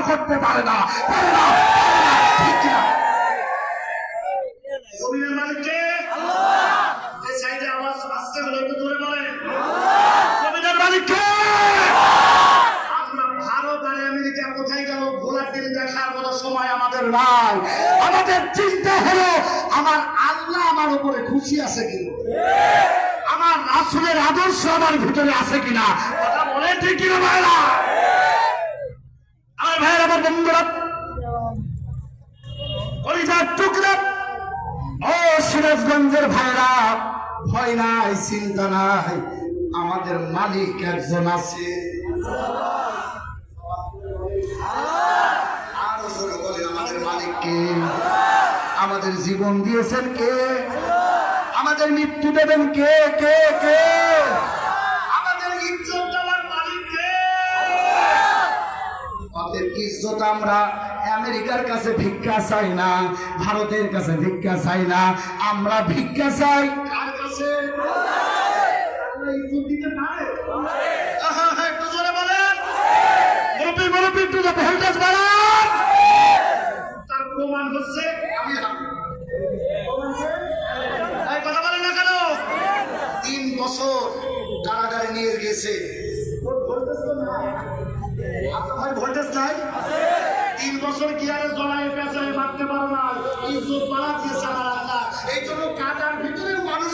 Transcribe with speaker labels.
Speaker 1: করতে পারে না, পারে না, ঠিক না?
Speaker 2: জমিনের মালিক কে? এই সাইডে আওয়াজ আসতে হলে একটু জোরে বলেন।
Speaker 1: জমিনের মালিক কে?
Speaker 2: আমরা ভারত আর আমেরিকা কোথায় গেল ভোলার দিন দেখার মতো সময়
Speaker 1: আমাদের নাই। আমাদের চিন্তা হলো আমার আল্লাহ আমার উপরে খুশি আছে কিনা, আমার রাসূলের আদর্শ আমার ভিতরে আছে কিনা, কথা বলে ঠিক কিনা ভাইরা? আমার ভাইয়ের, আমার বন্ধুরা, কলিজার টুকরা, ও সিরাজগঞ্জের ভাইরা, ভয় নাই, চিন্তা নাই, আমাদের মালিক একজন আছে। আরো জোরে বলেন, আমাদের মালিক কে? আমাদের জীবন দিয়েছেন কে? আমাদের মৃত্যু দেবেন কে? কে কে?
Speaker 2: আমাদের ইজ্জত দেওয়ার মালিক কে?
Speaker 1: অতএব ইজ্জত আমরা আমেরিকার কাছে ভিক্ষা চাই না, ভারতের কাছে ভিক্ষা চাই না, আমরা ভিক্ষা চাই কার কাছে? আল্লাহ ইজ্জত দিতে পারে।
Speaker 2: একটু জোরে বলেন।
Speaker 1: মুরব্বি মুরব্বি একটু ভোল্টেজ বাড়ান।
Speaker 2: তার প্রমাণ হচ্ছে
Speaker 1: আমি
Speaker 2: এই কথা বলেন না কেন?
Speaker 1: 3 বছর কারাগারে নিয়ে গেছে। আপনার ভাই ভোল্টেজ নাই?
Speaker 2: 3 বছর কি আরে জড়াই পেঁচাই মারতে পারো না, ইজ্জত বাড়া দিয়েছে আমার আল্লাহ। এই জন্য কাটার ভিতরে মানুষ